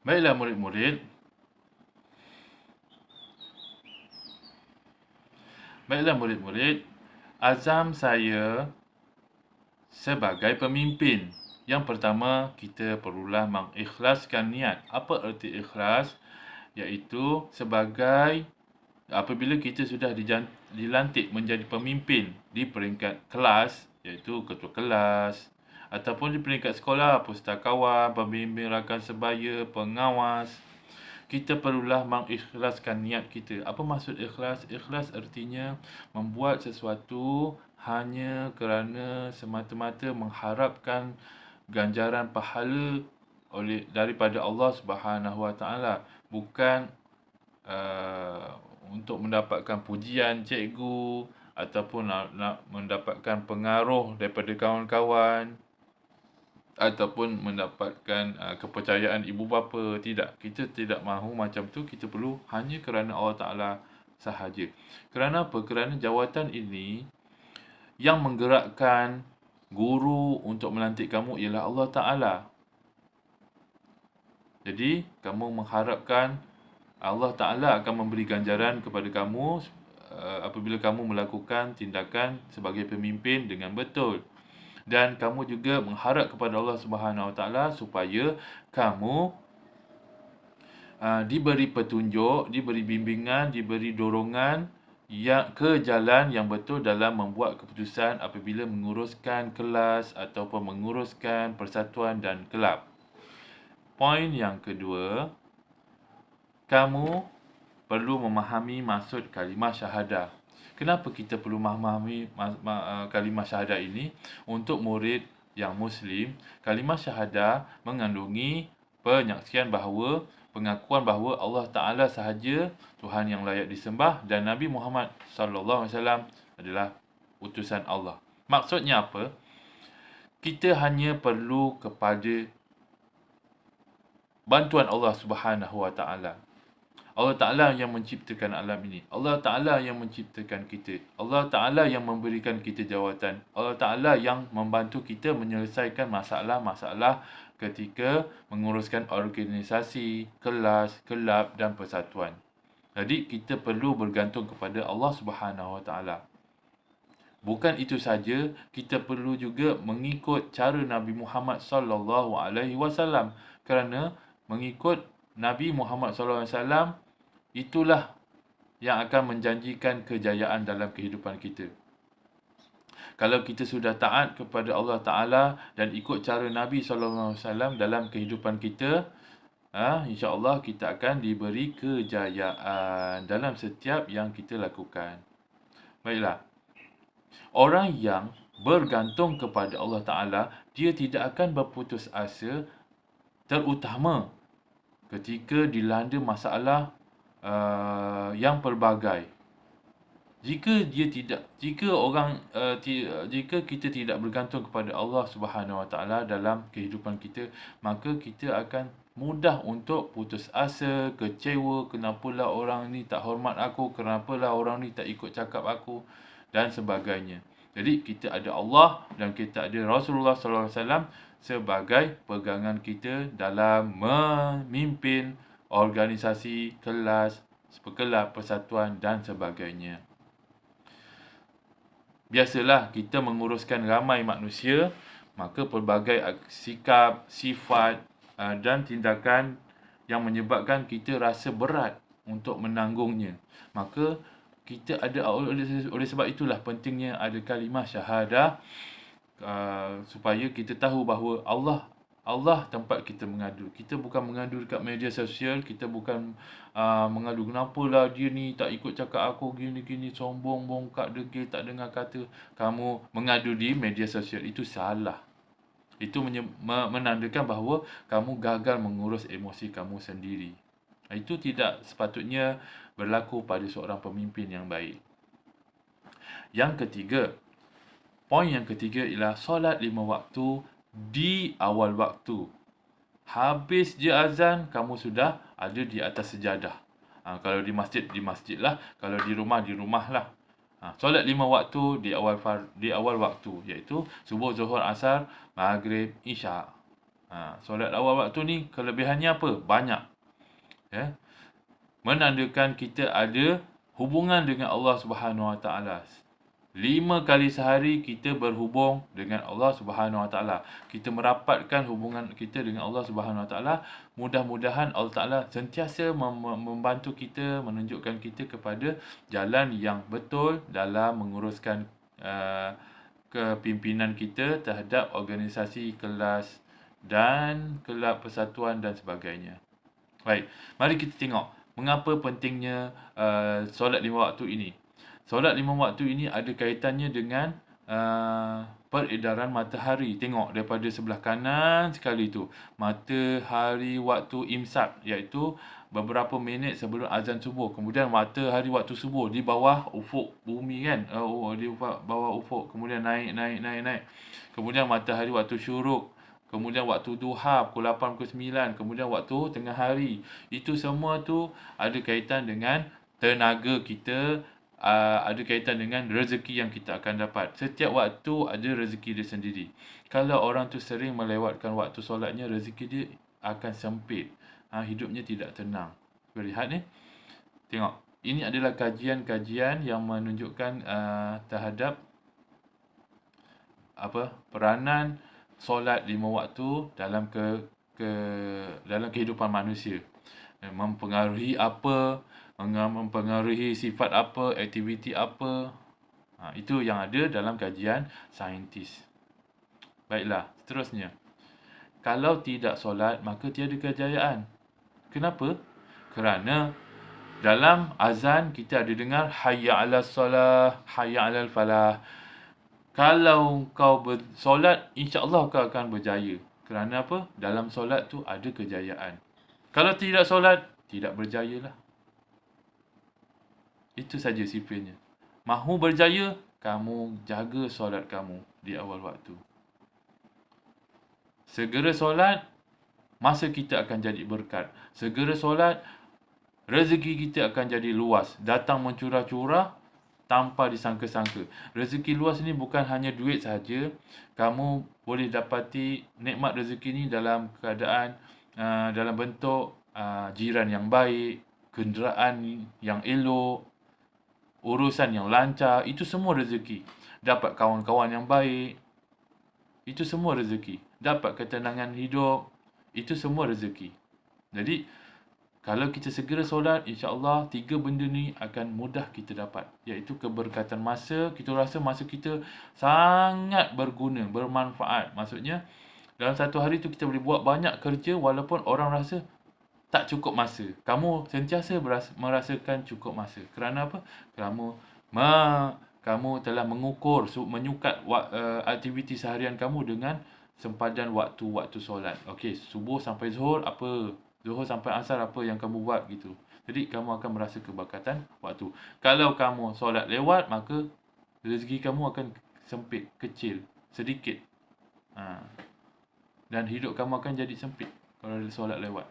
Baiklah murid-murid, azam saya sebagai pemimpin. Yang pertama, kita perlulah mengikhlaskan niat. Apa erti ikhlas? Iaitu sebagai apabila kita sudah dilantik menjadi pemimpin di peringkat kelas, iaitu ketua kelas, ataupun di peringkat sekolah, pustakawan, pembimbing rakan sebaya, pengawas, kita perlulah mengikhlaskan niat kita. Apa maksud ikhlas? Ikhlas artinya membuat sesuatu hanya kerana semata-mata mengharapkan ganjaran pahala daripada Allah Subhanahu Wa Taala, bukan uh, untuk mendapatkan pujian cikgu ataupun nak mendapatkan pengaruh daripada kawan-kawan ataupun mendapatkan kepercayaan ibu bapa. Tidak, kita tidak mahu macam tu. Kita perlu hanya kerana Allah Taala sahaja. Kerana apa? Kerana jawatan ini yang menggerakkan guru untuk melantik kamu ialah Allah Taala. Jadi kamu mengharapkan Allah Taala akan memberi ganjaran kepada kamu apabila kamu melakukan tindakan sebagai pemimpin dengan betul. Dan kamu juga mengharap kepada Allah Subhanahu Wa Taala supaya kamu diberi petunjuk, diberi bimbingan, diberi dorongan ke jalan yang betul dalam membuat keputusan apabila menguruskan kelas ataupun menguruskan persatuan dan kelab. Poin yang kedua, kamu perlu memahami maksud kalimah syahadah. Kenapa kita perlu memahami kalimah syahadah ini? Untuk murid yang Muslim, kalimah syahadah mengandungi pengakuan bahawa Allah Ta'ala sahaja Tuhan yang layak disembah dan Nabi Muhammad SAW adalah utusan Allah. Maksudnya apa? Kita hanya perlu kepada bantuan Allah Subhanahu Wa Ta'ala. Allah Ta'ala yang menciptakan alam ini. Allah Ta'ala yang menciptakan kita. Allah Ta'ala yang memberikan kita jawatan. Allah Ta'ala yang membantu kita menyelesaikan masalah-masalah ketika menguruskan organisasi, kelas, kelab dan persatuan. Jadi kita perlu bergantung kepada Allah Subhanahu Wa Ta'ala. Bukan itu saja, kita perlu juga mengikut cara Nabi Muhammad sallallahu alaihi wasallam, kerana mengikut Nabi Muhammad sallallahu alaihi wasallam itulah yang akan menjanjikan kejayaan dalam kehidupan kita. Kalau kita sudah taat kepada Allah Ta'ala dan ikut cara Nabi SAW dalam kehidupan kita, insya-Allah kita akan diberi kejayaan dalam setiap yang kita lakukan. Baiklah. Orang yang bergantung kepada Allah Ta'ala, dia tidak akan berputus asa, terutama ketika dilanda masalah yang pelbagai. Jika kita tidak bergantung kepada Allah Subhanahu Wa Taala dalam kehidupan kita, maka kita akan mudah untuk putus asa, kecewa, kenapalah orang ni tak hormat aku, kenapalah orang ni tak ikut cakap aku dan sebagainya. Jadi kita ada Allah dan kita ada Rasulullah sallallahu alaihi wasallam sebagai pegangan kita dalam memimpin organisasi, kelas, kelab, persatuan dan sebagainya. Biasalah kita menguruskan ramai manusia, maka pelbagai sikap, sifat dan tindakan yang menyebabkan kita rasa berat untuk menanggungnya. Maka kita ada oleh sebab itulah pentingnya ada kalimah syahadah supaya kita tahu bahawa Allah tempat kita mengadu. Kita bukan mengadu dekat media sosial, kita bukan mengadu kenapalah dia ni tak ikut cakap aku gini-gini, sombong, bongkak, degil, tak dengar kata. Kamu mengadu di media sosial, itu salah. Itu menandakan bahawa kamu gagal mengurus emosi kamu sendiri. Itu tidak sepatutnya berlaku pada seorang pemimpin yang baik. Poin yang ketiga ialah solat 5 waktu di awal waktu. Habis je azan, kamu sudah ada di atas sejadah. Kalau di masjid lah. Kalau di rumah lah. Solat 5 waktu di awal waktu, iaitu subuh, zuhur, asar, maghrib, isyak. Solat awal waktu ni kelebihannya apa? Banyak. Ya. Menandakan kita ada hubungan dengan Allah Subhanahu Wa Taala. 5 kali sehari kita berhubung dengan Allah Subhanahu Wa Taala. Kita merapatkan hubungan kita dengan Allah Subhanahu Wa Taala. Mudah-mudahan Allah Taala sentiasa membantu kita, menunjukkan kita kepada jalan yang betul dalam menguruskan kepimpinan kita terhadap organisasi kelas dan kelab persatuan dan sebagainya. Baik, mari kita tengok mengapa pentingnya solat 5 waktu ini. Solat 5 waktu ini ada kaitannya dengan peredaran matahari. Tengok daripada sebelah kanan sekali tu, matahari waktu imsak, iaitu beberapa minit sebelum azan subuh. Kemudian matahari waktu subuh di bawah ufuk bumi kan. Di bawah ufuk. Kemudian naik. Kemudian matahari waktu syuruk. Kemudian waktu duha pukul 8, pukul 9. Kemudian waktu tengah hari. Itu semua tu ada kaitan dengan tenaga kita, ada kaitan dengan rezeki yang kita akan dapat. Setiap waktu ada rezeki dia sendiri. Kalau orang tu sering melewatkan waktu solatnya, rezeki dia akan sempit. Hidupnya tidak tenang. Lihat ni. Tengok. Ini adalah kajian-kajian yang menunjukkan terhadap peranan solat 5 waktu dalam dalam kehidupan manusia. Mempengaruhi apa, mempengaruhi sifat apa, aktiviti apa. Itu yang ada dalam kajian saintis. Baiklah, seterusnya. Kalau tidak solat, maka tiada kejayaan. Kenapa? Kerana dalam azan kita ada dengar hayya 'alas solah, hayya 'alal falah. Kalau kau bersolat, insya-Allah kau akan berjaya. Kerana apa? Dalam solat tu ada kejayaan. Kalau tidak solat, tidak berjayalah. Itu saja sifirnya. Mahu berjaya, kamu jaga solat kamu di awal waktu. Segera solat, masa kita akan jadi berkat. Segera solat, rezeki kita akan jadi luas. Datang mencurah-curah tanpa disangka-sangka. Rezeki luas ni bukan hanya duit saja. Kamu boleh dapati nikmat rezeki ni dalam keadaan dalam bentuk jiran yang baik, kenderaan yang elok, urusan yang lancar. Itu semua rezeki. Dapat kawan-kawan yang baik, itu semua rezeki. Dapat ketenangan hidup, itu semua rezeki. Jadi kalau kita segera solat, insya-Allah 3 benda ni akan mudah kita dapat, iaitu keberkatan masa. Kita rasa masa kita sangat berguna, bermanfaat. Maksudnya dalam satu hari tu kita boleh buat banyak kerja walaupun orang rasa tak cukup masa. Kamu sentiasa merasakan cukup masa. Kerana apa? Kamu telah mengukur, menyukat aktiviti seharian kamu dengan sempadan waktu-waktu solat. Okey, subuh sampai zuhur apa? Zuhur sampai asar apa yang kamu buat gitu. Jadi kamu akan merasa keberkatan waktu. Kalau kamu solat lewat, maka rezeki kamu akan sempit, kecil, sedikit. Dan hidup kamu akan jadi sempit kalau solat lewat.